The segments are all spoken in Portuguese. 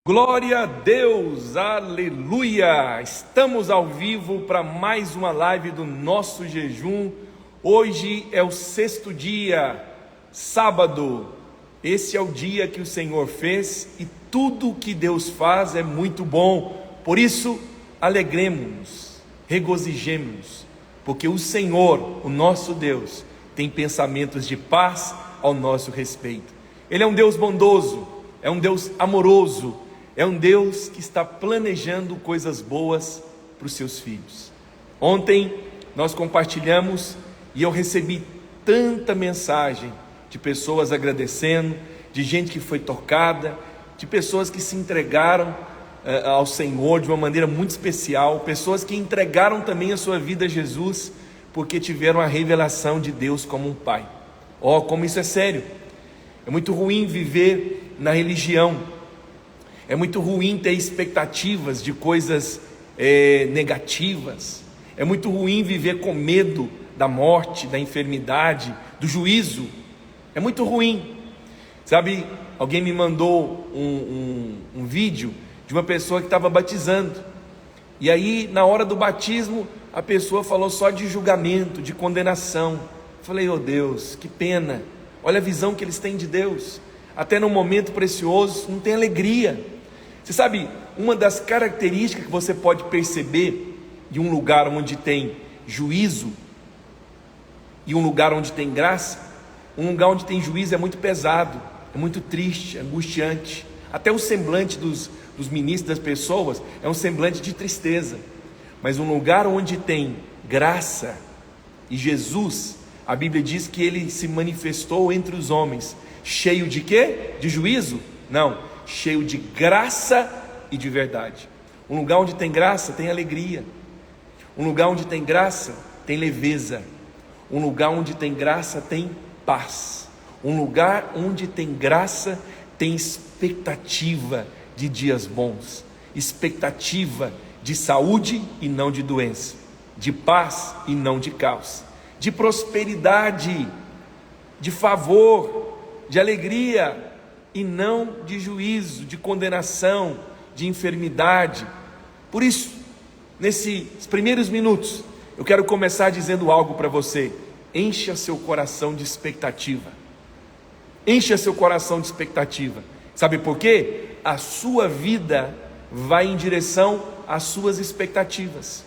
Glória a Deus, aleluia! Estamos ao vivo para mais uma live do nosso jejum. Hoje é o 6º dia, sábado. Esse é o dia que o Senhor fez e tudo que Deus faz é muito bom. Por isso, alegremos-nos, regozijemos-nos, porque o Senhor, o nosso Deus, tem pensamentos de paz ao nosso respeito. Ele é um Deus bondoso, é um Deus amoroso, é um Deus que está planejando coisas boas para os seus filhos. Ontem nós compartilhamos e eu recebi tanta mensagem de pessoas agradecendo, de gente que foi tocada, de pessoas que se entregaram ao Senhor de uma maneira muito especial, pessoas que entregaram também a sua vida a Jesus, porque tiveram a revelação de Deus como um Pai. Oh, como isso é sério! É muito ruim viver na religião. É muito ruim ter expectativas de coisas negativas. É muito ruim viver com medo da morte, da enfermidade, do juízo. É muito ruim. Sabe, alguém me mandou um vídeo de uma pessoa que estava batizando. E aí, na hora do batismo, a pessoa falou só de julgamento, de condenação. Eu falei, oh Deus, que pena. Olha a visão que eles têm de Deus. Até num momento precioso, não tem alegria. Você sabe, uma das características que você pode perceber de um lugar onde tem juízo e um lugar onde tem graça, um lugar onde tem juízo é muito pesado, é muito triste, é angustiante. Até o semblante dos ministros, das pessoas, é um semblante de tristeza. Mas um lugar onde tem graça e Jesus, a Bíblia diz que ele se manifestou entre os homens, cheio de quê? De juízo? Não. Cheio de graça e de verdade. Um lugar onde tem graça tem alegria. Um lugar onde tem graça tem leveza. Um lugar onde tem graça tem paz. Um lugar onde tem graça tem expectativa de dias bons, expectativa de saúde e não de doença, de paz e não de caos, de prosperidade, de favor, de alegria e não de juízo, de condenação, de enfermidade. Por isso, nesses primeiros minutos, eu quero começar dizendo algo para você. Encha seu coração de expectativa. Encha seu coração de expectativa. Sabe por quê? A sua vida vai em direção às suas expectativas.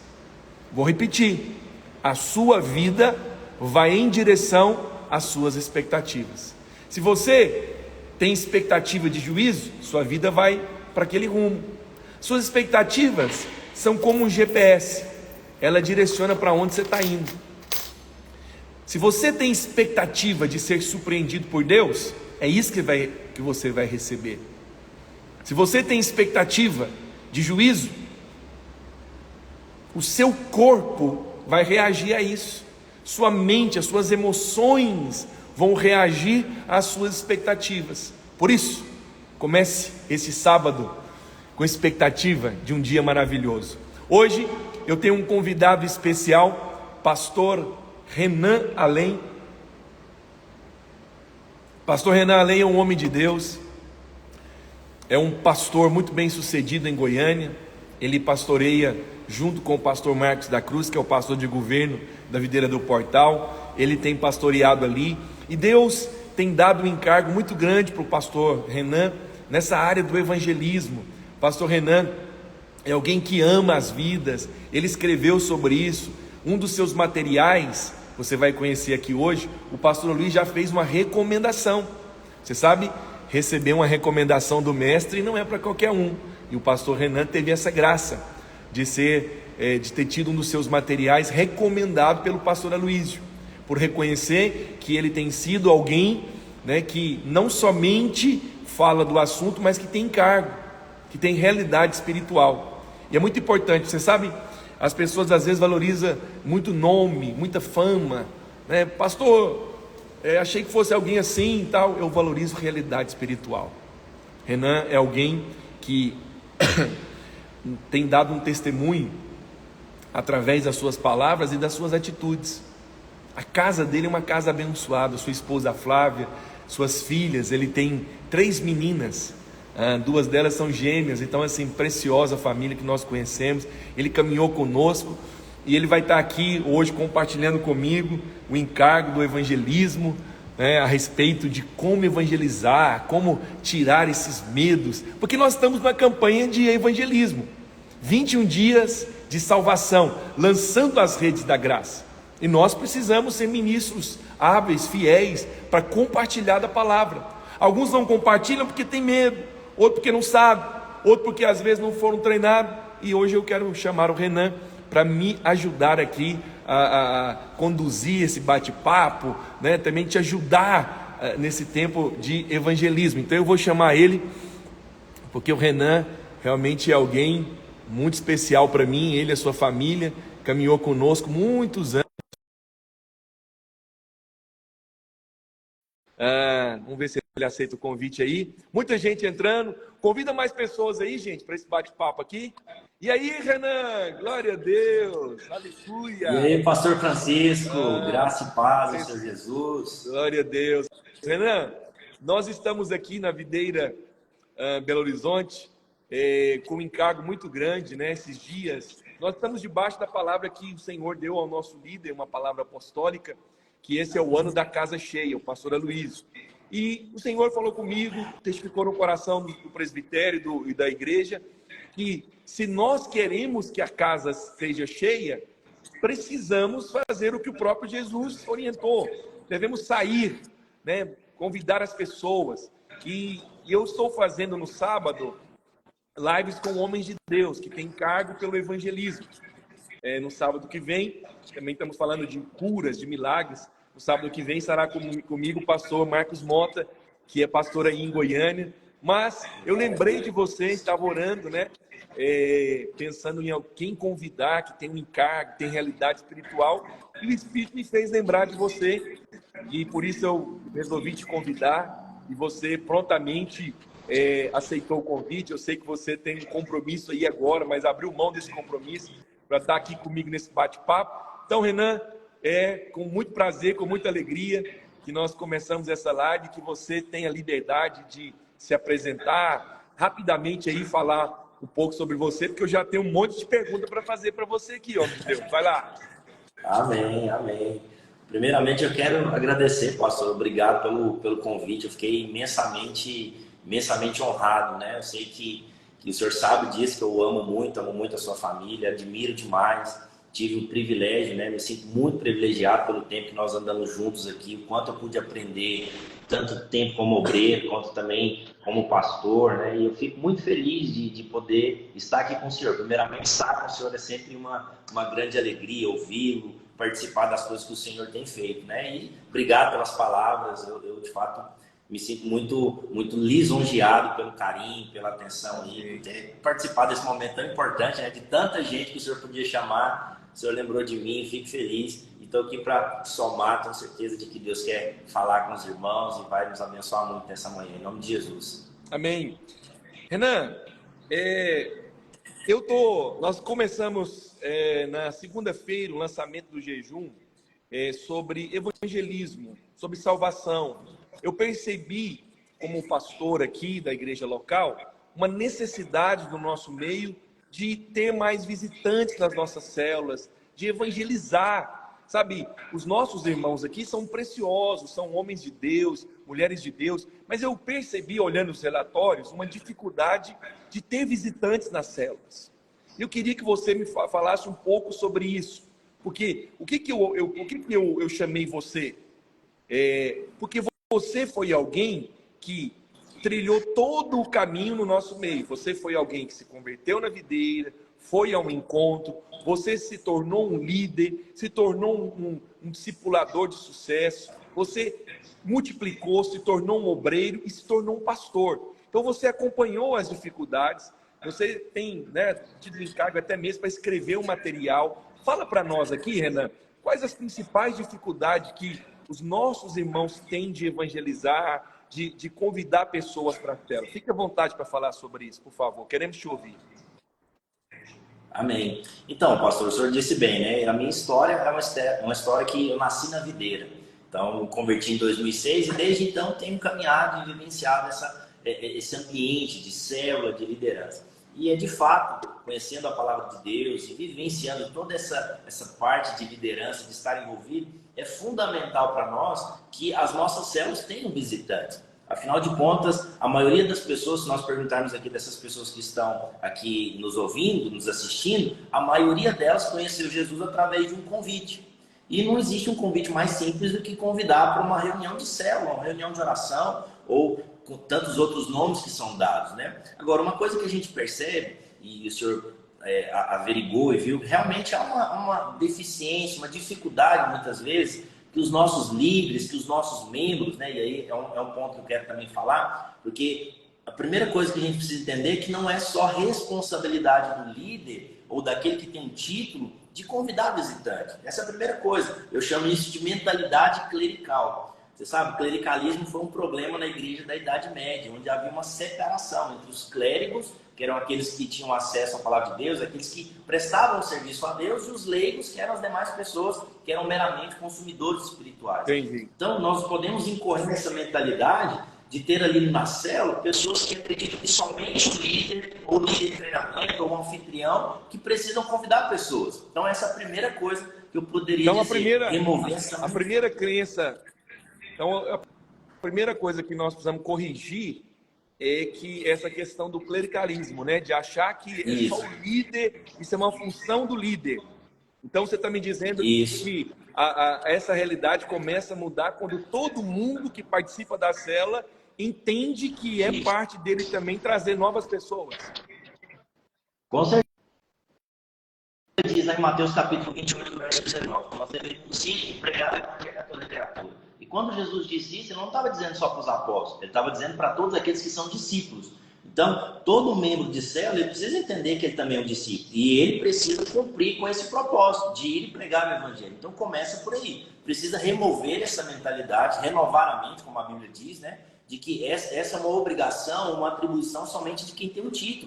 Vou repetir. A sua vida vai em direção às suas expectativas. Se você tem expectativa de juízo, sua vida vai para aquele rumo. Suas expectativas são como um GPS, ela direciona para onde você está indo. Se você tem expectativa de ser surpreendido por Deus, é isso que você vai receber. Se você tem expectativa de juízo, o seu corpo vai reagir a isso. Sua mente, as suas emoções vão reagir às suas expectativas. Por isso, comece esse sábado com expectativa de um dia maravilhoso. Hoje eu tenho um convidado especial, pastor Renan Além. Pastor Renan Além é um homem de Deus, é um pastor muito bem sucedido em Goiânia. Ele pastoreia junto com o pastor Marcos da Cruz, que é o pastor de governo da Videira do Portal. Ele tem pastoreado ali e Deus tem dado um encargo muito grande para o pastor Renan nessa área do evangelismo. Pastor Renan é alguém que ama as vidas, ele escreveu sobre isso. Um dos seus materiais, você vai conhecer aqui hoje, o pastor Luiz já fez uma recomendação. Você sabe, receber uma recomendação do mestre não é para qualquer um, e o pastor Renan teve essa graça de ter tido um dos seus materiais recomendado pelo pastor Aloísio, por reconhecer que ele tem sido alguém, que não somente fala do assunto, mas que tem encargo, que tem realidade espiritual. E é muito importante, você sabe, as pessoas às vezes valorizam muito nome, muita fama, pastor, achei que fosse alguém assim e tal. Eu valorizo realidade espiritual. Renan é alguém que tem dado um testemunho através das suas palavras e das suas atitudes. A casa dele é uma casa abençoada. Sua esposa Flávia, suas filhas, ele tem 3 meninas, Duas delas são gêmeas, então assim, preciosa a família que nós conhecemos. Ele caminhou conosco e ele vai estar aqui hoje compartilhando comigo o encargo do evangelismo, né, a respeito de como evangelizar, como tirar esses medos, porque nós estamos numa campanha de evangelismo, 21 dias de salvação, lançando as redes da graça, e nós precisamos ser ministros hábeis, fiéis, para compartilhar da palavra. Alguns não compartilham porque tem medo, outro porque não sabe, outro porque às vezes não foram treinados, e hoje eu quero chamar o Renan para me ajudar aqui a conduzir esse bate-papo, né? Também te ajudar nesse tempo de evangelismo. Então eu vou chamar ele, porque o Renan realmente é alguém muito especial para mim. Ele e a sua família caminhou conosco muitos anos. Vamos ver se ele aceita o convite aí. Muita gente entrando. Convida mais pessoas aí, gente, para esse bate-papo aqui. E aí, Renan? Glória a Deus. Aleluia. E aí, pastor Francisco, graça e paz ao Senhor Jesus. Glória a Deus. Renan, nós estamos aqui na Videira Belo Horizonte com um encargo muito grande, né? Esses dias. Nós estamos debaixo da palavra que o Senhor deu ao nosso líder, uma palavra apostólica, que esse é o ano da casa cheia, o pastor Aloysio. E o Senhor falou comigo, testificou no coração do presbitério e da igreja, que se nós queremos que a casa seja cheia, precisamos fazer o que o próprio Jesus orientou. Devemos sair, né, convidar as pessoas. E eu estou fazendo no sábado lives com homens de Deus, que têm encargo pelo evangelismo. No sábado que vem, também estamos falando de curas, de milagres. No sábado que vem estará comigo o pastor Marcos Mota, que é pastor aí em Goiânia. Mas eu lembrei de você, estava orando, né? Pensando em quem convidar, que tem um encargo, tem realidade espiritual. E o Espírito me fez lembrar de você. E por isso eu resolvi te convidar. E você prontamente aceitou o convite. Eu sei que você tem um compromisso aí agora, mas abriu mão desse compromisso para estar aqui comigo nesse bate-papo. Então, Renan, com muito prazer, com muita alegria que nós começamos essa live, que você tenha liberdade de se apresentar rapidamente aí, falar um pouco sobre você, porque eu já tenho um monte de perguntas para fazer para você aqui, homem de Deus. Vai lá. Amém, amém. Primeiramente, eu quero agradecer, pastor, obrigado pelo convite. Eu fiquei imensamente honrado, né? Eu sei que o senhor sabe disso, que eu amo muito a sua família, admiro demais. Tive o privilégio, né? Me sinto muito privilegiado pelo tempo que nós andamos juntos aqui, o quanto eu pude aprender, tanto tempo como obreiro, quanto também como pastor, né? E eu fico muito feliz de poder estar aqui com o senhor. Primeiramente, estar com o senhor é sempre uma grande alegria, ouvi-lo, participar das coisas que o senhor tem feito, né? E obrigado pelas palavras, eu de fato me sinto muito lisonjeado pelo carinho, pela atenção e por ter participado desse momento tão importante, né? De tanta gente que o senhor podia chamar. O senhor lembrou de mim, fico feliz e estou aqui para somar, tenho certeza de que Deus quer falar com os irmãos e vai nos abençoar muito nessa manhã, em nome de Jesus. Amém. Renan, nós começamos na segunda-feira o lançamento do jejum sobre evangelismo, sobre salvação. Eu percebi, como pastor aqui da igreja local, uma necessidade do nosso meio de ter mais visitantes nas nossas células, de evangelizar, sabe? Os nossos irmãos aqui são preciosos, são homens de Deus, mulheres de Deus, mas eu percebi, olhando os relatórios, uma dificuldade de ter visitantes nas células. Eu queria que você me falasse um pouco sobre isso, porque o que eu chamei você? Porque você foi alguém que trilhou todo o caminho no nosso meio. Você foi alguém que se converteu na videira, foi a um encontro, você se tornou um líder, se tornou um discipulador de sucesso, você multiplicou, se tornou um obreiro e se tornou um pastor. Então você acompanhou as dificuldades, você tem, né, tido encargo até mesmo para escrever um material. Fala para nós aqui, Renan, quais as principais dificuldades que os nossos irmãos têm de evangelizar, de convidar pessoas para a tela. Fique à vontade para falar sobre isso, por favor. Queremos te ouvir. Amém. Então, pastor, o senhor disse bem, né? A minha história é uma história que eu nasci na videira. Então, me converti em 2006 e desde então tenho caminhado e vivenciado esse ambiente de célula, de liderança. E é de fato, conhecendo a palavra de Deus e vivenciando toda essa parte de liderança, de estar envolvido, é fundamental para nós que as nossas células tenham visitantes. Afinal de contas, a maioria das pessoas, se nós perguntarmos aqui dessas pessoas que estão aqui nos ouvindo, nos assistindo, a maioria delas conheceu Jesus através de um convite. E não existe um convite mais simples do que convidar para uma reunião de célula, uma reunião de oração, ou com tantos outros nomes que são dados, né? Agora, uma coisa que a gente percebe, e o senhor averigou e viu, realmente há uma deficiência, uma dificuldade, muitas vezes, que os nossos líderes, que os nossos membros, né? E aí é um ponto que eu quero também falar, porque a primeira coisa que a gente precisa entender é que não é só responsabilidade do líder ou daquele que tem um título de convidar visitante. Essa é a primeira coisa. Eu chamo isso de mentalidade clerical. Você sabe, o clericalismo foi um problema na igreja da Idade Média, onde havia uma separação entre os clérigos, que eram aqueles que tinham acesso à palavra de Deus, aqueles que prestavam serviço a Deus, e os leigos, que eram as demais pessoas que eram meramente consumidores espirituais. Entendi. Então, nós podemos incorrer nessa mentalidade de ter ali na célula pessoas que acreditam que somente o líder, ou o líder de treinamento, ou o anfitrião, que precisam convidar pessoas. Então, essa é a primeira coisa que eu poderia dizer. Remover essa... A primeira crença... Então, a primeira coisa que nós precisamos corrigir é que essa questão do clericalismo, né? De achar que é só o líder, isso é uma função do líder. Então, você está me dizendo que essa realidade começa a mudar quando todo mundo que participa da célula entende que é parte dele também trazer novas pessoas. Com certeza. Diz lá em Mateus capítulo 28, verso 19, nós devemos ir pregar a toda criatura. E quando Jesus disse isso, ele não estava dizendo só para os apóstolos, ele estava dizendo para todos aqueles que são discípulos. Então, todo membro de célula ele precisa entender que ele também é um discípulo. E ele precisa cumprir com esse propósito de ir e pregar o evangelho. Então, começa por aí. Precisa remover essa mentalidade, renovar a mente, como a Bíblia diz, né? De que essa é uma obrigação, uma atribuição somente de quem tem o título.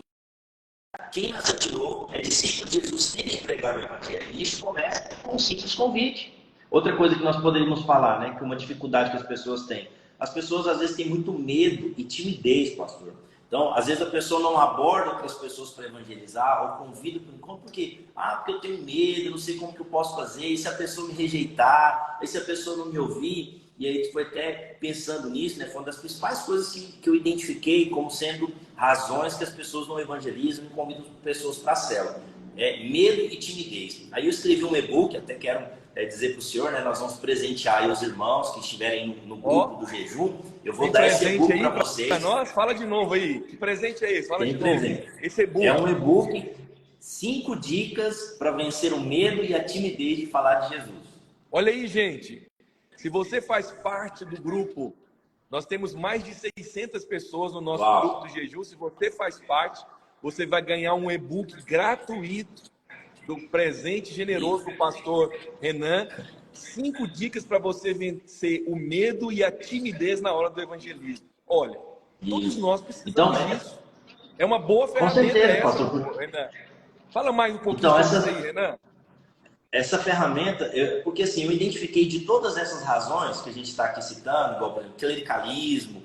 Quem nos atirou é discípulo de Jesus, tem que pregar o evangelho. E isso começa com um simples convite. Outra coisa que nós poderíamos falar, né? Que é uma dificuldade que as pessoas têm. As pessoas, às vezes, têm muito medo e timidez, pastor. Então, às vezes a pessoa não aborda outras pessoas para evangelizar ou convida para o encontro porque eu tenho medo, eu não sei como que eu posso fazer, e se a pessoa me rejeitar, e se a pessoa não me ouvir. E aí a gente foi até pensando nisso, né? Foi uma das principais coisas que eu identifiquei como sendo razões que as pessoas não evangelizam e convidam pessoas para a célula. Medo e timidez. Aí eu escrevi um e-book, até quero dizer para o senhor, né? Nós vamos presentear aí os irmãos que estiverem no grupo do jejum. Eu vou dar esse e-book para vocês. Nós, fala de novo aí. Que presente é esse? Fala de novo. Esse e-book. É um e-book, 5 dicas para vencer o medo e a timidez de falar de Jesus. Olha aí, gente. Se você faz parte do grupo, nós temos mais de 600 pessoas no nosso grupo do jejum. Se você faz parte, você vai ganhar um e-book gratuito do presente generoso do pastor Renan. 5 dicas para você vencer o medo e a timidez na hora do evangelismo. Olha, todos nós precisamos disso. É uma boa ferramenta. Com certeza, pastor. Renan. Fala mais um pouquinho sobre isso aí, Renan. Essa ferramenta, porque assim, eu identifiquei de todas essas razões que a gente está aqui citando, igual, por exemplo, clericalismo,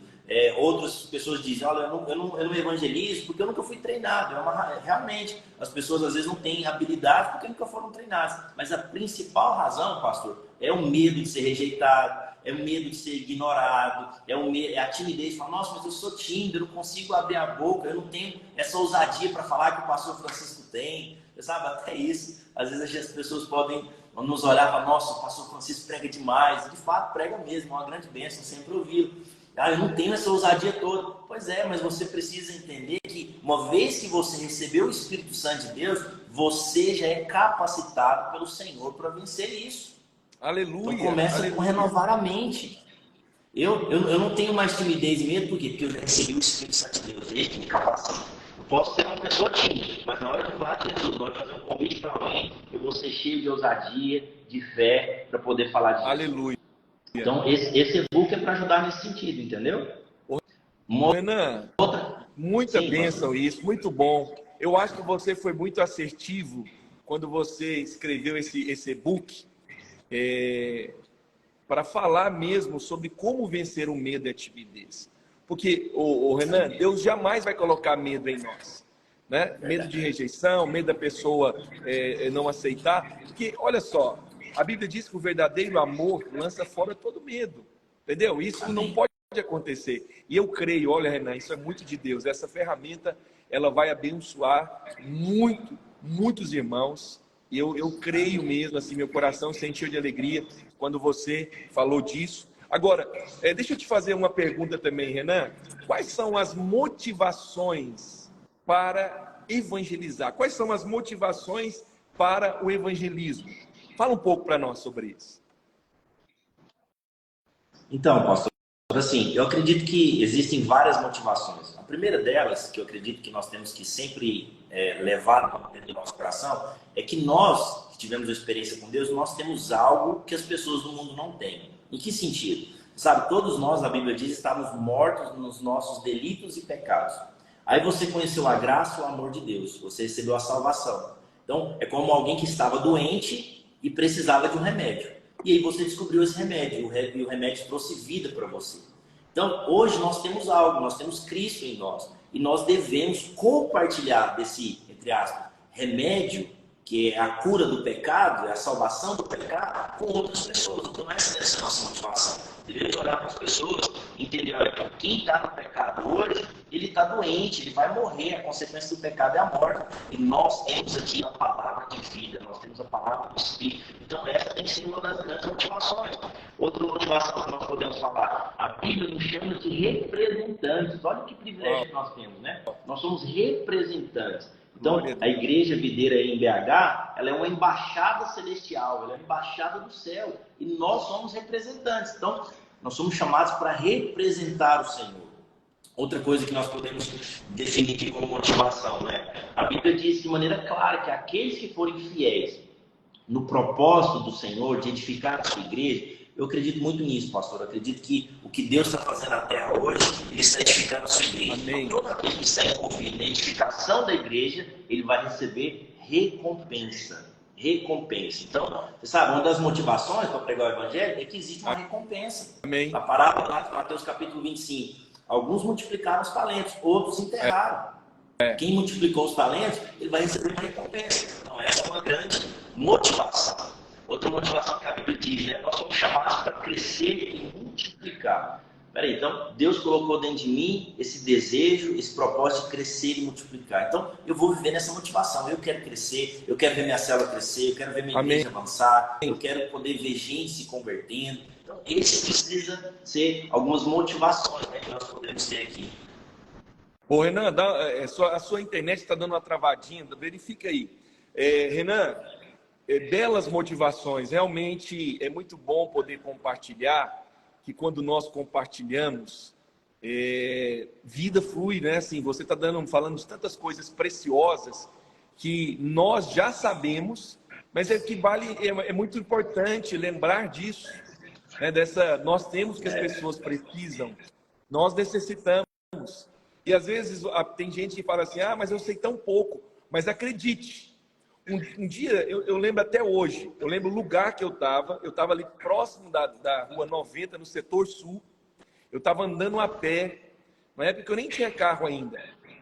outras pessoas dizem, olha, eu não evangelizo porque eu nunca fui treinado. Realmente, as pessoas às vezes não têm habilidade porque nunca foram treinadas. Mas a principal razão, pastor, é o medo de ser rejeitado, é o medo de ser ignorado, é a timidez de falar, nossa, mas eu sou tímido, eu não consigo abrir a boca, eu não tenho essa ousadia para falar que o pastor Francisco tem. Você sabe, até isso, às vezes as pessoas podem nos olhar e falar, nossa, o pastor Francisco prega demais. De fato, prega mesmo, é uma grande bênção sempre ouvi-lo. Eu não tenho essa ousadia toda. Pois é, mas você precisa entender que uma vez que você recebeu o Espírito Santo de Deus, você já é capacitado pelo Senhor para vencer isso. Aleluia. Então começa com renovar a mente. Eu não tenho mais timidez e medo, por quê? Porque eu já recebi o Espírito Santo de Deus, ele que me capacita. Posso ser uma pessoa tímida, mas na hora de falar de Jesus, na hora de fazer um convite para alguém, eu vou ser cheio de ousadia, de fé, para poder falar de Jesus. Aleluia. Então, esse e-book é para ajudar nesse sentido, entendeu? Renan, muita bênção isso, muito bom. Eu acho que você foi muito assertivo quando você escreveu esse e-book para falar mesmo sobre como vencer o medo e a timidez. Porque, o Renan, Deus jamais vai colocar medo em nós, né? Medo de rejeição, medo da pessoa não aceitar. Porque, olha só, a Bíblia diz que o verdadeiro amor lança fora todo medo, entendeu? Isso não Amém. pode acontecer. E eu creio, olha, Renan, isso é muito de Deus. Essa ferramenta, ela vai abençoar muitos irmãos. E eu creio mesmo, assim, meu coração se encheu de alegria quando você falou disso. Agora, deixa eu te fazer uma pergunta também, Renan. Quais são as motivações para evangelizar? Quais são as motivações para o evangelismo? Fala um pouco para nós sobre isso. Então, pastor, assim, eu acredito que existem várias motivações. A primeira delas, que eu acredito que nós temos que sempre levar dentro do nosso coração, é que nós, que tivemos a experiência com Deus, nós temos algo que as pessoas do mundo não têm. Em que sentido? Sabe, todos nós, a Bíblia diz, estávamos mortos nos nossos delitos e pecados. Aí você conheceu a graça e o amor de Deus, você recebeu a salvação. Então, é como alguém que estava doente e precisava de um remédio. E aí você descobriu esse remédio, e o remédio trouxe vida para você. Então, hoje nós temos algo, nós temos Cristo em nós. E nós devemos compartilhar desse, entre aspas, remédio, que é a cura do pecado, é a salvação do pecado, com outras pessoas. Então, essa é a nossa motivação. Devemos olhar para as pessoas, entender, olha, quem está no pecado hoje, ele está doente, ele vai morrer, a consequência do pecado é a morte. E nós temos aqui a palavra de vida, nós temos a palavra do Espírito. Então, essa tem sido uma das grandes motivações. Outra motivação que nós podemos falar, a Bíblia nos chama de representantes. Olha que privilégio que nós temos, né? Nós somos representantes. Então, a Igreja Videira em BH, ela é uma embaixada celestial, ela é uma embaixada do céu. E nós somos representantes. Então, nós somos chamados para representar o Senhor. Outra coisa que nós podemos definir aqui como motivação, né? A Bíblia diz de maneira clara que aqueles que forem fiéis no propósito do Senhor de edificar a sua igreja, eu acredito muito nisso, pastor. Eu acredito que o que Deus está fazendo na terra hoje, Ele está edificando a sua igreja. Amém. Então, todo aquele que está envolvido na edificação da igreja, ele vai receber recompensa. Recompensa. Então, você sabe, uma das motivações para pregar o evangelho é que existe uma recompensa. Amém. A parábola lá de Mateus capítulo 25. Alguns multiplicaram os talentos, outros enterraram. Quem multiplicou os talentos, ele vai receber uma recompensa. Então, essa é uma grande motivação. Outra motivação que a Bíblia diz, né? Nós somos chamados para crescer e multiplicar. Peraí, então, Deus colocou dentro de mim esse desejo, esse propósito de crescer e multiplicar. Então, eu vou viver nessa motivação. Eu quero crescer, eu quero ver minha célula crescer, eu quero ver minha igreja avançar, eu quero poder ver gente se convertendo. Então, esse precisa ser algumas motivações, né, que nós podemos ter aqui. Ô, Renan, a sua internet está dando uma travadinha, verifica aí. Renan, belas motivações, realmente é muito bom poder compartilhar, que quando nós compartilhamos, vida flui, né? Assim, você está falando de tantas coisas preciosas que nós já sabemos, mas é muito importante lembrar disso, né? Nós temos o que as pessoas precisam, nós necessitamos. E às vezes tem gente que fala assim, mas eu sei tão pouco. Mas acredite, um dia, eu lembro até hoje, eu lembro o lugar que eu estava ali próximo da Rua 90, no setor sul. Eu estava andando a pé, na época eu nem tinha carro ainda.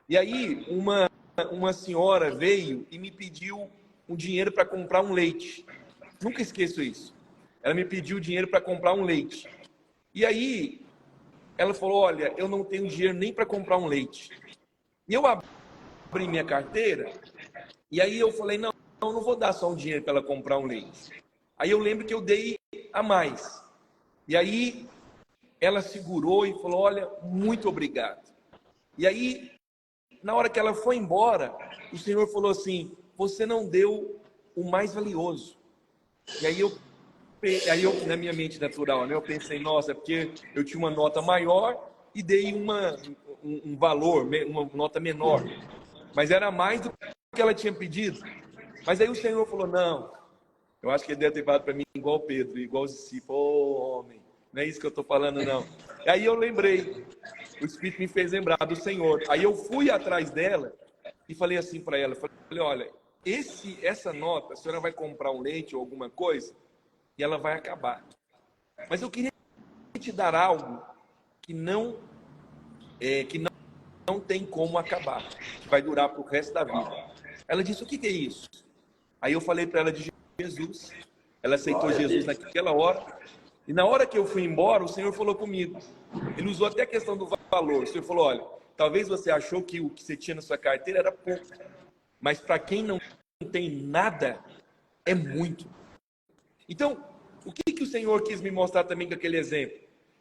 E aí uma senhora veio e me pediu um dinheiro para comprar um leite. Nunca esqueço isso. Ela me pediu dinheiro para comprar um leite. E aí ela falou, olha, eu não tenho dinheiro nem para comprar um leite. E eu abri minha carteira, e aí eu falei, não vou dar só um dinheiro para ela comprar um leite. Aí eu lembro que eu dei a mais. E aí ela segurou e falou, olha, muito obrigado. E aí, na hora que ela foi embora, o Senhor falou assim, você não deu o mais valioso. E aí eu, na minha mente natural, né, eu pensei, nossa, é porque eu tinha uma nota maior e dei um valor, uma nota menor. Mas era mais do que ela tinha pedido. Mas aí o Senhor falou, não, eu acho que ele deve ter falado para mim igual Pedro, igual os discípulos, homem, não é isso que eu estou falando, não. E aí eu lembrei, o Espírito me fez lembrar do Senhor. Aí eu fui atrás dela e falei assim para ela, falei, olha, essa nota, a senhora vai comprar um leite ou alguma coisa, e ela vai acabar. Mas eu queria te dar algo que que não tem como acabar, que vai durar para o resto da vida. Ela disse, o que é isso? Aí eu falei para ela de Jesus, ela aceitou Jesus naquela hora, e na hora que eu fui embora, o Senhor falou comigo, ele usou até a questão do valor, o Senhor falou, olha, talvez você achou que o que você tinha na sua carteira era pouco, mas para quem não tem nada, é muito. Então, o que o Senhor quis me mostrar também com aquele exemplo?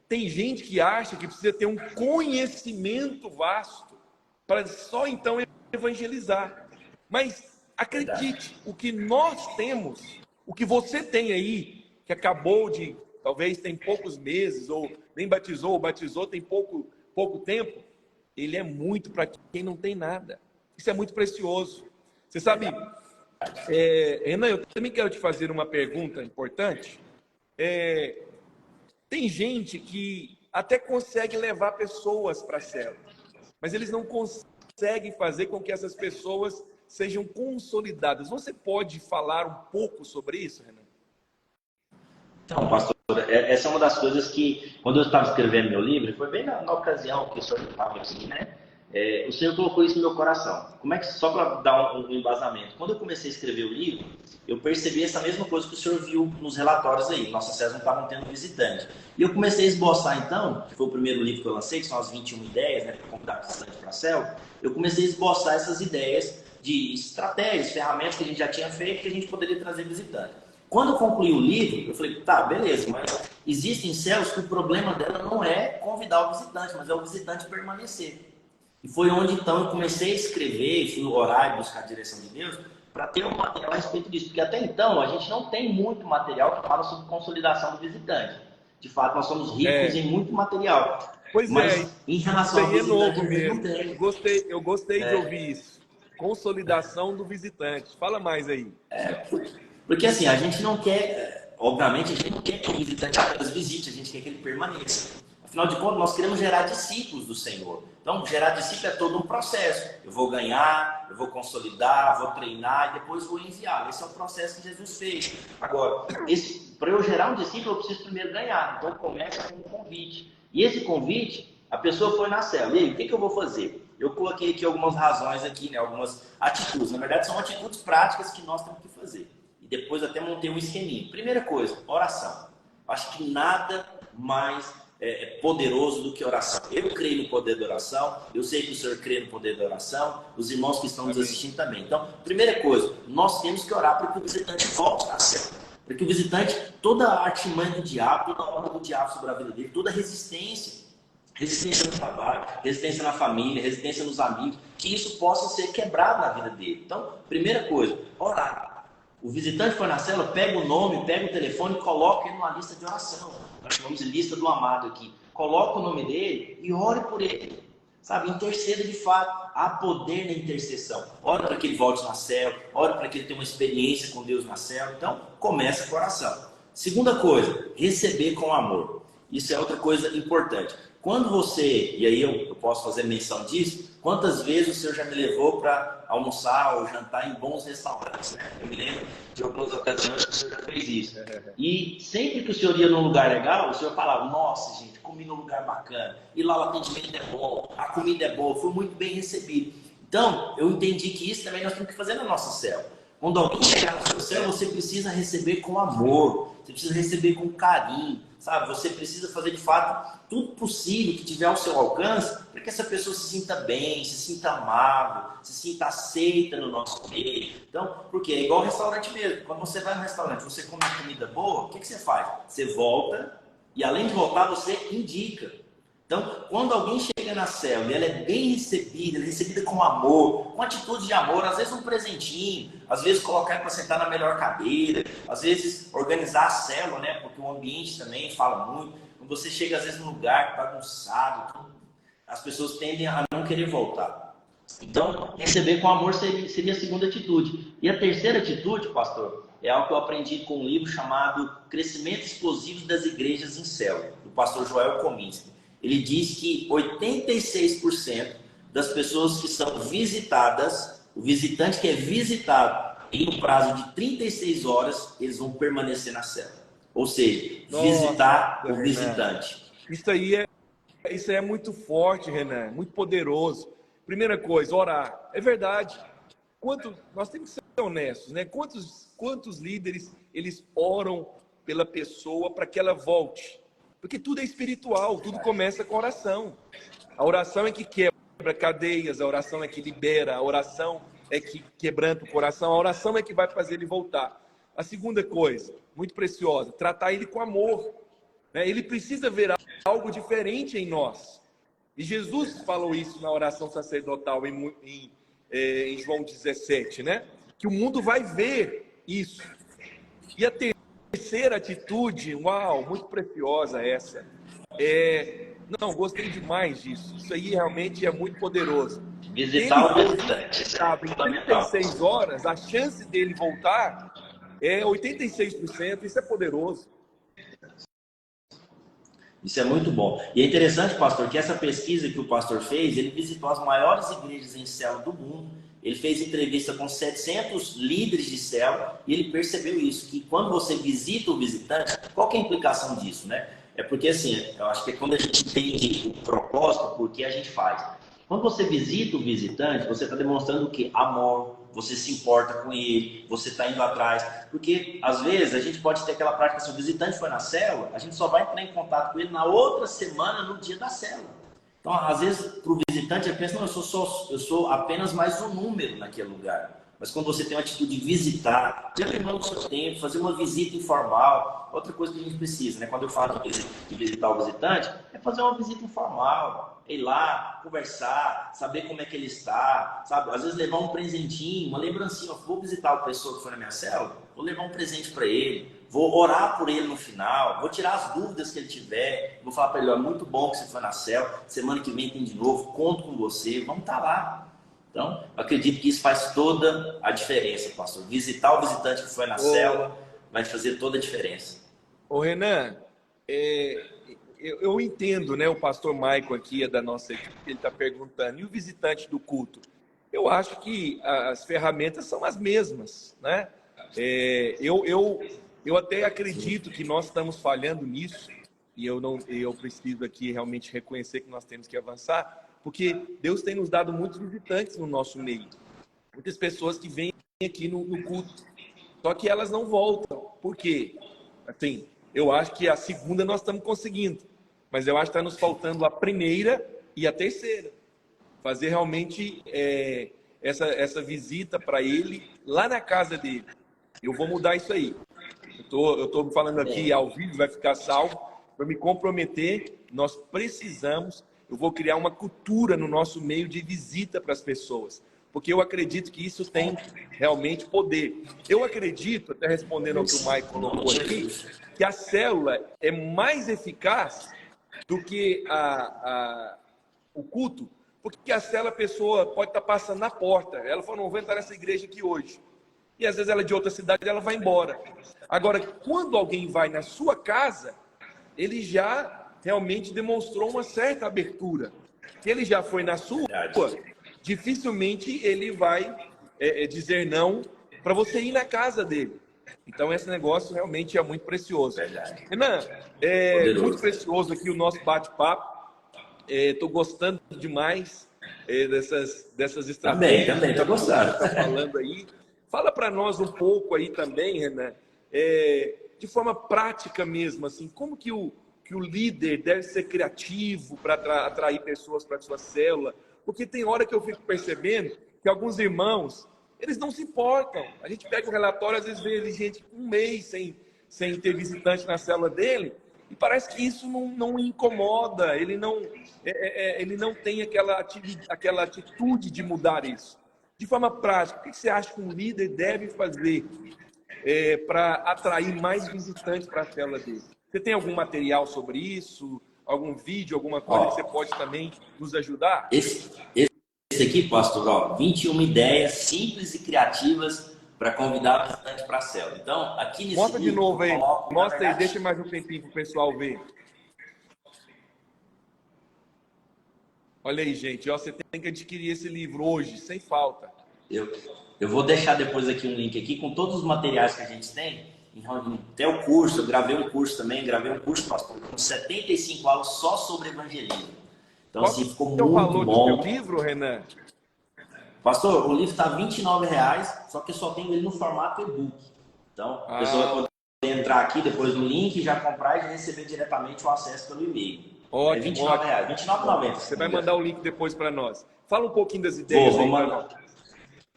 Tem gente que acha que precisa ter um conhecimento vasto para só então evangelizar. Mas acredite, o que nós temos, o que você tem aí, que acabou de, talvez tem poucos meses, ou nem batizou, ou batizou tem pouco tempo, ele é muito para quem não tem nada. Isso é muito precioso. Você sabe, Renan, eu também quero te fazer uma pergunta importante. Tem gente que até consegue levar pessoas para a célula, mas eles não conseguem fazer com que essas pessoas sejam consolidadas. Você pode falar um pouco sobre isso, Renan? Então, pastor, essa é uma das coisas que, quando eu estava escrevendo meu livro, foi bem na ocasião que o senhor estava aqui, né? O Senhor colocou isso no meu coração. Como é que, só para dar um embasamento, quando eu comecei a escrever o livro, eu percebi essa mesma coisa que o senhor viu nos relatórios aí. Nossas células não estavam tendo visitante. E eu comecei a esboçar, então, que foi o primeiro livro que eu lancei, que são as 21 ideias, né, para convidar visitante para a célula. Eu comecei a esboçar essas ideias de estratégias, ferramentas que a gente já tinha feito, que a gente poderia trazer visitante. Quando eu concluí o livro, eu falei, tá, beleza, mas existem células que o problema dela não é convidar o visitante, mas é o visitante permanecer. E foi onde, então, eu comecei a escrever, fui orar e buscar a direção de Deus, para ter um material a respeito disso. Porque até então, a gente não tem muito material que fala sobre consolidação do visitante. De fato, nós somos ricos em muito material. Pois mas, em relação ao visitante, novo mesmo. Eu gostei de ouvir isso. Consolidação do visitante. Fala mais aí. Porque assim, a gente não quer, obviamente, a gente não quer que o visitante apenas visite, a gente quer que ele permaneça. Afinal de contas, nós queremos gerar discípulos do Senhor. Então, gerar discípulo é todo um processo. Eu vou ganhar, eu vou consolidar, vou treinar e depois vou enviar. Esse é o processo que Jesus fez. Agora, para eu gerar um discípulo, eu preciso primeiro ganhar. Então, começa com um convite. E esse convite, a pessoa foi na célula. E aí, o que eu vou fazer? Eu coloquei aqui algumas razões, aqui, né? Algumas atitudes. Na verdade, são atitudes práticas que nós temos que fazer. E depois até montei um esqueminha. Primeira coisa, oração. Acho que nada mais poderoso do que oração. Eu creio no poder da oração, eu sei que o senhor crê no poder da oração, os irmãos que estão nos assistindo também. Então, primeira coisa, nós temos que orar para que o visitante volte à célula. Para que o visitante, toda a artimanha do diabo, toda a obra do diabo sobre a vida dele, toda a resistência no trabalho, resistência na família, resistência nos amigos, que isso possa ser quebrado na vida dele. Então, primeira coisa, orar. O visitante foi na célula, pega o nome, pega o telefone e coloca ele numa lista de oração. Nós chamamos de lista do amado aqui. Coloca o nome dele e ore por ele. Sabe, interceda de fato. Há poder na intercessão. Ore para que ele volte na célula, ore para que ele tenha uma experiência com Deus na célula. Então, começa com a oração. Segunda coisa, receber com amor. Isso é outra coisa importante. Quando você, e aí eu posso fazer menção disso, quantas vezes o senhor já me levou para almoçar ou jantar em bons restaurantes, né? Eu me lembro de algumas ocasiões que o senhor já fez isso. E sempre que o senhor ia num lugar legal, o senhor falava, nossa gente, comi num lugar bacana, e lá o atendimento é bom, a comida é boa, fui muito bem recebido. Então, eu entendi que isso também nós temos que fazer na nossa célula. Quando alguém chegar na sua célula, você precisa receber com amor, você precisa receber com carinho, sabe? Você precisa fazer de fato tudo possível que tiver ao seu alcance para que essa pessoa se sinta bem, se sinta amável, se sinta aceita no nosso meio. Então, porque é igual ao restaurante mesmo. Quando você vai no restaurante, você come uma comida boa, o que você faz? Você volta e além de voltar, você indica. Então, quando alguém chega na célula e ela é bem recebida, ela é recebida com amor, com atitude de amor, às vezes um presentinho, às vezes colocar para sentar na melhor cadeira, às vezes organizar a célula, né? Porque o ambiente também fala muito. Quando você chega às vezes num lugar bagunçado, as pessoas tendem a não querer voltar. Então, receber com amor seria a segunda atitude. E a terceira atitude, pastor, é algo que eu aprendi com um livro chamado Crescimento Explosivo das Igrejas em Célula, do pastor Joel Kominski. Ele diz que 86% das pessoas que são visitadas, o visitante que é visitado em um prazo de 36 horas, eles vão permanecer na célula. Ou seja, visitar o visitante. Isso aí isso é muito forte, Renan, muito poderoso. Primeira coisa, orar. É verdade. Nós temos que ser honestos, né? Quantos líderes eles oram pela pessoa para que ela volte? Porque tudo é espiritual, tudo começa com oração. A oração é que quebra cadeias, a oração é que libera, a oração é que quebranta o coração, a oração é que vai fazer ele voltar. A segunda coisa, muito preciosa, tratar ele com amor, né? Ele precisa ver algo diferente em nós. E Jesus falou isso na oração sacerdotal em João 17, né? Que o mundo vai ver isso. E a terceira atitude, uau, muito preciosa essa. Não, gostei demais disso. Isso aí realmente é muito poderoso. Se ele Visitar o for visitante, isso é visitado em fundamental. 36 horas, a chance dele voltar é 86%. Isso é poderoso. Isso é muito bom. E é interessante, pastor, que essa pesquisa que o pastor fez, ele visitou as maiores igrejas em célula do mundo. Ele fez entrevista com 700 líderes de célula e ele percebeu isso, que quando você visita o visitante, qual que é a implicação disso, né? É porque, assim, eu acho que é quando a gente entende o propósito, por que a gente faz. Quando você visita o visitante, você está demonstrando o quê? Amor, você se importa com ele, você está indo atrás. Porque, às vezes, a gente pode ter aquela prática, se o visitante foi na célula, a gente só vai entrar em contato com ele na outra semana, no dia da célula. Então, às vezes, para o visitante, ele pensa, não, eu sou apenas mais um número naquele lugar. Mas quando você tem uma atitude de visitar, de terminar o seu tempo, fazer uma visita informal, outra coisa que a gente precisa, né? Quando eu falo de visitar o visitante, é fazer uma visita informal, ir lá, conversar, saber como é que ele está, sabe? Às vezes levar um presentinho, uma lembrancinha. Eu vou visitar a pessoa que foi na minha célula, vou levar um presente para ele, vou orar por ele no final, vou tirar as dúvidas que ele tiver, vou falar para ele, ó, muito bom que você foi na célula, semana que vem tem de novo, conto com você, vamos estar lá. Então, eu acredito que isso faz toda a diferença, pastor. Visitar o visitante que foi na célula vai fazer toda a diferença. Ô Renan, eu entendo, né, o pastor Michael aqui, é da nossa equipe, ele está perguntando, e o visitante do culto? Eu acho que as ferramentas são as mesmas, né? Eu até acredito que nós estamos falhando nisso, e eu preciso aqui realmente reconhecer que nós temos que avançar, porque Deus tem nos dado muitos visitantes no nosso meio. Muitas pessoas que vêm aqui no culto, só que elas não voltam. Por quê? Assim, eu acho que a segunda nós estamos conseguindo, mas eu acho que está nos faltando a primeira e a terceira. Fazer realmente essa visita para ele lá na casa dele. Eu vou mudar isso aí. Eu estou falando aqui ao vivo, vai ficar salvo. Para me comprometer, nós precisamos. Eu vou criar uma cultura no nosso meio de visita para as pessoas, porque eu acredito que isso tem realmente poder. Eu acredito, até respondendo ao que o Mike colocou aqui, que a célula é mais eficaz do que o culto, porque a célula a pessoa pode estar passando na porta, ela fala, não vou entrar nessa igreja aqui hoje. E às vezes ela é de outra cidade, ela vai embora. Agora, quando alguém vai na sua casa, ele já realmente demonstrou uma certa abertura. Se ele já foi na sua, dificilmente ele vai dizer não para você ir na casa dele. Então, esse negócio realmente é muito precioso. Renan, muito precioso aqui o nosso bate-papo. Estou gostando demais dessas estratégias. Também, estou gostando. Que está falando aí. Fala para nós um pouco aí também, Renan, de forma prática mesmo, assim, como que o líder deve ser criativo para atrair pessoas para a sua célula, porque tem hora que eu fico percebendo que alguns irmãos, eles não se importam. A gente pega o relatório, às vezes vê gente um mês sem ter visitante na célula dele, e parece que isso não incomoda, ele não tem aquela atitude de mudar isso. De forma prática, o que você acha que um líder deve fazer para atrair mais visitantes para a célula dele? Você tem algum material sobre isso? Algum vídeo, alguma coisa que você pode também nos ajudar? Esse aqui, pastor, 21 ideias simples e criativas para convidar bastante para a célula. Então, aqui nesse Mostra de novo aí. Mostra aí, deixa mais um tempinho para o pessoal ver. Olha aí, gente, você tem que adquirir esse livro hoje, sem falta. Eu vou deixar depois aqui um link aqui com todos os materiais que a gente tem. até o curso, eu gravei um curso, pastor, com 75 aulas só sobre evangelismo. Então, Qual assim, ficou é o muito valor do seu bom. livro, Renan? Pastor, o livro está R$ 29, só que eu só tenho ele no formato e-book. Então, a pessoa vai poder entrar aqui depois no link, já comprar e já receber diretamente o acesso pelo e-mail. É Ótimo, R$ 29, ótimo. R$ 29,90. Você vai mandar o link depois para nós. Fala um pouquinho das ideias Vou aí para mandar. nós.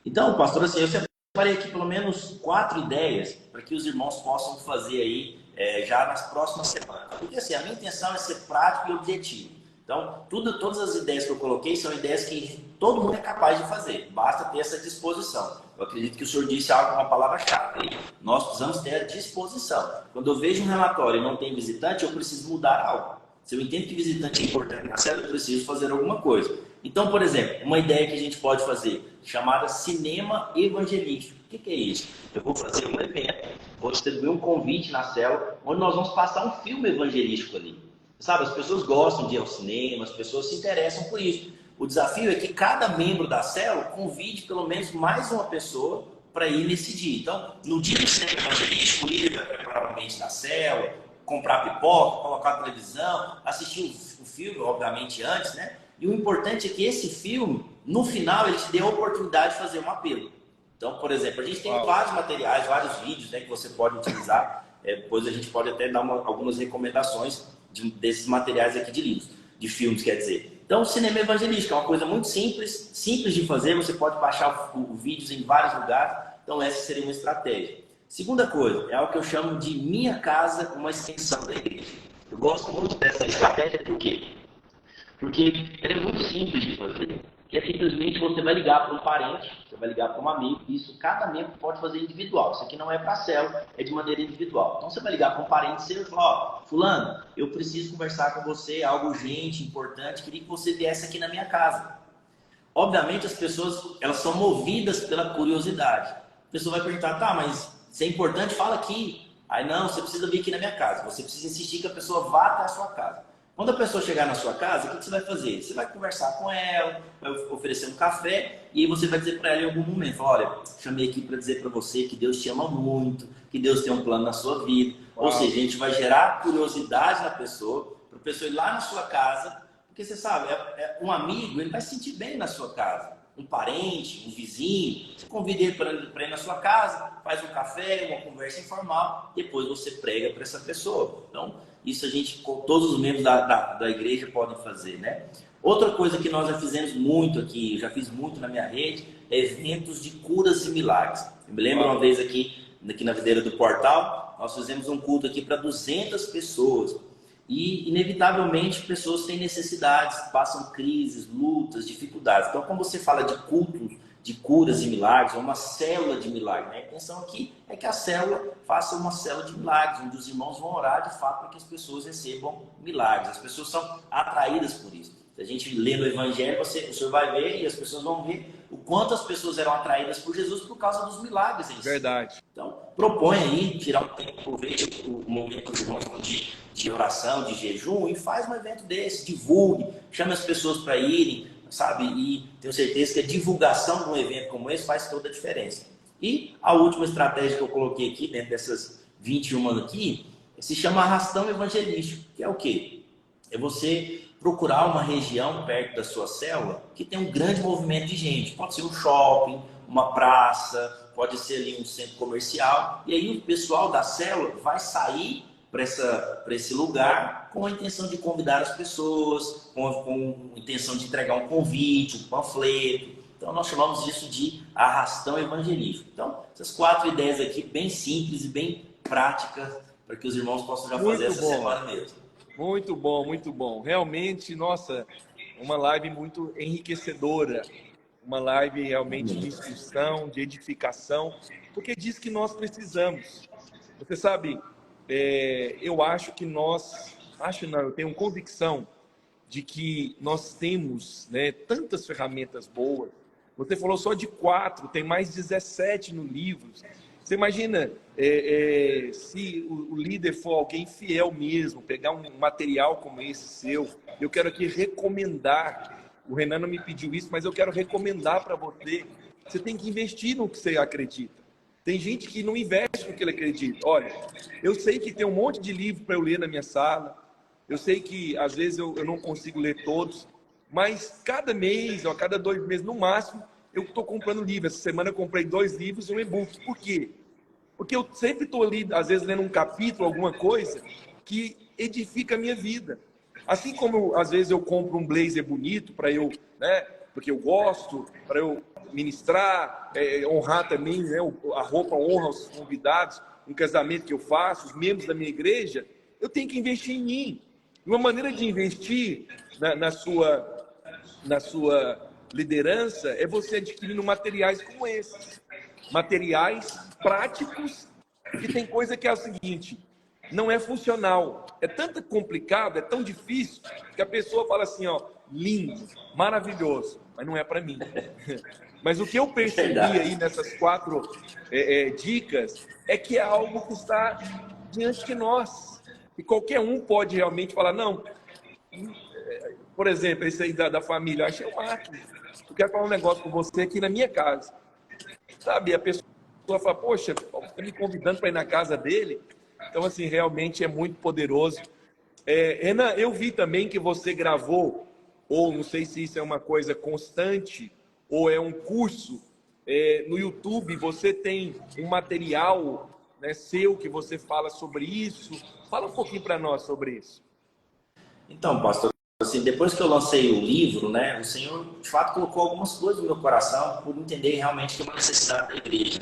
Então, pastor, assim, eu separei aqui pelo menos 4 ideias para que os irmãos possam fazer aí já nas próximas semanas. Porque assim, a minha intenção é ser prático e objetivo. Então, todas as ideias que eu coloquei são ideias que todo mundo é capaz de fazer. Basta ter essa disposição. Eu acredito que o senhor disse algo, uma palavra-chave. Nós precisamos ter a disposição. Quando eu vejo um relatório e não tem visitante, eu preciso mudar algo. Se eu entendo que visitante é importante na célula, eu preciso fazer alguma coisa. Então, por exemplo, uma ideia que a gente pode fazer, chamada cinema evangelístico. O que é isso? Eu vou fazer um evento, vou distribuir um convite na célula, onde nós vamos passar um filme evangelístico ali. Sabe, as pessoas gostam de ir ao cinema, as pessoas se interessam por isso. O desafio é que cada membro da célula convide pelo menos mais uma pessoa para ir nesse dia. Então, no dia do cinema evangelístico, o líder vai preparar o ambiente da célula, comprar pipoca, colocar a televisão, assistir o filme, obviamente, antes, né? E o importante é que esse filme, no final, ele te dê a oportunidade de fazer um apelo. Então, por exemplo, a gente tem vários materiais, vários vídeos, né, que você pode utilizar. Depois a gente pode até dar algumas recomendações desses materiais aqui de livros, de filmes, quer dizer. Então, o cinema evangelístico é uma coisa muito simples de fazer. Você pode baixar o vídeos em vários lugares. Então, essa seria uma estratégia. Segunda coisa, é algo que eu chamo de minha casa, uma extensão da igreja. Eu gosto muito dessa estratégia, por quê? Porque ela é muito simples de fazer. Que é simplesmente você vai ligar para um parente, você vai ligar para um amigo, isso cada membro pode fazer individual. Isso aqui não é para célula, é de maneira individual. Então você vai ligar para um parente seu e falar, ó, fulano, eu preciso conversar com você, algo urgente, importante, queria que você viesse aqui na minha casa. Obviamente as pessoas, elas são movidas pela curiosidade. A pessoa vai perguntar, tá, mas se é importante, fala aqui. Aí não, você precisa vir aqui na minha casa. Você precisa insistir que a pessoa vá até a sua casa. Quando a pessoa chegar na sua casa, o que você vai fazer? Você vai conversar com ela, vai oferecer um café e aí você vai dizer para ela em algum momento, olha, chamei aqui para dizer para você que Deus te ama muito, que Deus tem um plano na sua vida. Uau. Ou seja, a gente vai gerar curiosidade na pessoa, para a pessoa ir lá na sua casa, porque você sabe, um amigo, ele vai se sentir bem na sua casa. Um parente, um vizinho, você convida ele para ir na sua casa, faz um café, uma conversa informal, depois você prega para essa pessoa. Então, isso a gente, todos os membros da igreja podem fazer, né? Outra coisa que nós já fizemos muito aqui, já fiz muito na minha rede, é eventos de curas e milagres. Eu me lembro uma vez aqui na videira do portal, nós fizemos um culto aqui para 200 pessoas. E, inevitavelmente, pessoas têm necessidades, passam crises, lutas, dificuldades. Então, quando você fala de cultos, de curas e milagres, ou uma célula de milagres, né? A intenção aqui é que a célula faça uma célula de milagres, onde os irmãos vão orar de fato para que as pessoas recebam milagres. As pessoas são atraídas por isso. Se a gente lê no Evangelho, o senhor vai ver e as pessoas vão ver o quanto as pessoas eram atraídas por Jesus por causa dos milagres em si. Verdade. Então, propõe aí, tirar um tempo, aproveite o momento de oração, de jejum e faz um evento desse, divulgue, chame as pessoas para irem, sabe? E tenho certeza que a divulgação de um evento como esse faz toda a diferença. E a última estratégia que eu coloquei aqui, dentro dessas 21 aqui, se chama arrastão evangelístico, que é o quê? É você procurar uma região perto da sua célula que tem um grande movimento de gente. Pode ser um shopping, uma praça, pode ser ali um centro comercial. E aí o pessoal da célula vai sair para esse lugar com a intenção de convidar as pessoas, com a intenção de entregar um convite, um panfleto. Então nós chamamos isso de arrastão evangelístico. Então, essas 4 ideias aqui, bem simples e bem práticas, para que os irmãos possam já fazer essa semana mesmo. Muito bom, muito bom. Realmente, nossa, uma live muito enriquecedora, uma live realmente de instrução, de edificação, porque diz que nós precisamos. Você sabe, eu acho que eu tenho convicção de que nós temos, né, tantas ferramentas boas. Você falou só de 4, tem mais 17 no livro. Você imagina se o líder for alguém fiel mesmo, pegar um material como esse seu. Eu quero aqui recomendar, o Renan não me pediu isso, mas eu quero recomendar para você. Você tem que investir no que você acredita. Tem gente que não investe no que ele acredita. Olha, eu sei que tem um monte de livro para eu ler na minha sala. Eu sei que às vezes eu não consigo ler todos, mas cada mês ou a cada 2 meses no máximo eu estou comprando livro. Essa semana eu comprei 2 livros e um e-book. Por quê? Porque eu sempre estou ali, às vezes, lendo um capítulo, alguma coisa que edifica a minha vida. Assim como às vezes eu compro um blazer bonito para eu, né, porque eu gosto, para eu ministrar, honrar também, né, a roupa honra os convidados, um casamento que eu faço, os membros da minha igreja, eu tenho que investir em mim. Uma maneira de investir na sua liderança é você adquirindo materiais como esses. Materiais práticos, que tem coisa que é o seguinte, não é funcional. É tanto complicado, é tão difícil, que a pessoa fala assim, ó, lindo, maravilhoso, mas não é para mim. Mas o que eu percebi aí nessas 4 dicas é que é algo que está diante de nós. E qualquer um pode realmente falar, não, por exemplo, esse aí da família, eu achei o máximo. Eu quero falar um negócio com você aqui na minha casa. Sabe, a pessoa fala, poxa, está me convidando para ir na casa dele. Então, assim, realmente é muito poderoso. Renan, eu vi também que você gravou, ou não sei se isso é uma coisa constante, ou é um curso, no YouTube. Você tem um material, né, seu que você fala sobre isso. Fala um pouquinho para nós sobre isso. Então, pastor, assim, depois que eu lancei o livro, né, o Senhor, de fato, colocou algumas coisas no meu coração por entender realmente que é uma necessidade da igreja.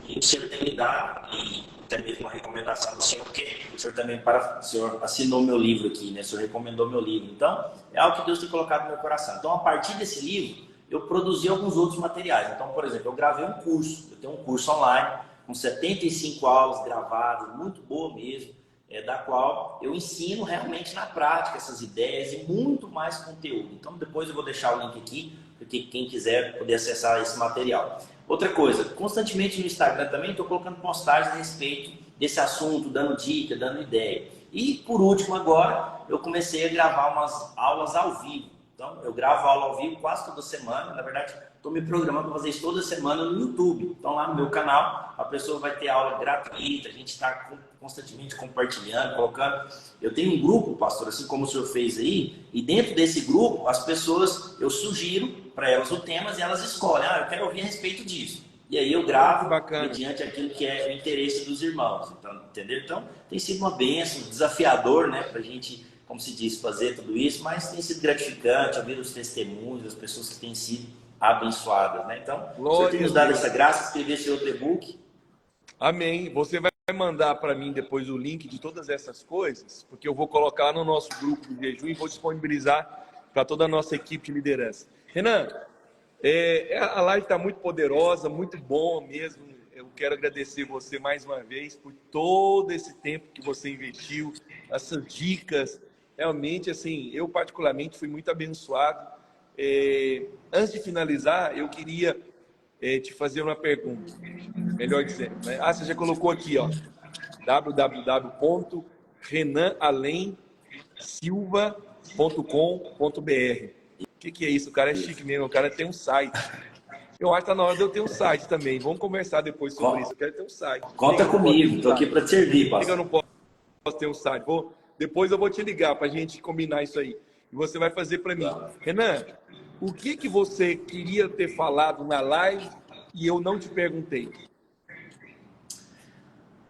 E o Senhor tem me dado, e até mesmo uma recomendação do Senhor, porque o Senhor também o Senhor assinou meu livro aqui, né, o Senhor recomendou meu livro. Então, é algo que Deus tem colocado no meu coração. Então, a partir desse livro, eu produzi alguns outros materiais. Então, por exemplo, eu gravei um curso, eu tenho um curso online, com 75 aulas gravadas, muito boa mesmo, da qual eu ensino realmente na prática essas ideias e muito mais conteúdo. Então, depois eu vou deixar o link aqui, porque quem quiser poder acessar esse material. Outra coisa, constantemente no Instagram também estou colocando postagens a respeito desse assunto, dando dica, dando ideia. E, por último, agora, eu comecei a gravar umas aulas ao vivo. Então, eu gravo aula ao vivo quase toda semana. Na verdade, estou me programando para fazer isso toda semana no YouTube. Então, lá no meu canal, a pessoa vai ter aula gratuita. A gente está constantemente compartilhando, colocando. Eu tenho um grupo, pastor, assim como o senhor fez aí. E dentro desse grupo, as pessoas, eu sugiro para elas os temas e elas escolhem. Eu quero ouvir a respeito disso. E aí eu gravo mediante aquilo que é o interesse dos irmãos. Então, entendeu? Então, tem sido uma bênção, desafiador, né, para a gente, como se diz, fazer tudo isso, mas tem sido gratificante ouvir os testemunhos das pessoas que têm sido abençoadas, né? Então, o Senhor tem nos dado essa graça de escrever esse outro e-book. Amém. Você vai mandar para mim depois o link de todas essas coisas, porque eu vou colocar no nosso grupo de jejum e vou disponibilizar para toda a nossa equipe de liderança. Renan, a live está muito poderosa, muito bom mesmo. Eu quero agradecer você mais uma vez por todo esse tempo que você investiu, essas dicas. Realmente, assim, eu particularmente fui muito abençoado. Antes de finalizar, eu queria te fazer uma pergunta, melhor dizendo, né? Você já colocou aqui, ó, www.renanalem.silva.com.br. O que é isso? O cara é chique mesmo, o cara tem um site. Eu acho que tá na hora de eu ter um site também. Vamos conversar depois sobre isso. Eu quero ter um site. Conta comigo, estou aqui para te servir, pastor. Por que eu não posso ter um site? Depois eu vou te ligar para a gente combinar isso aí. E você vai fazer para mim. Renan, o que você queria ter falado na live e eu não te perguntei?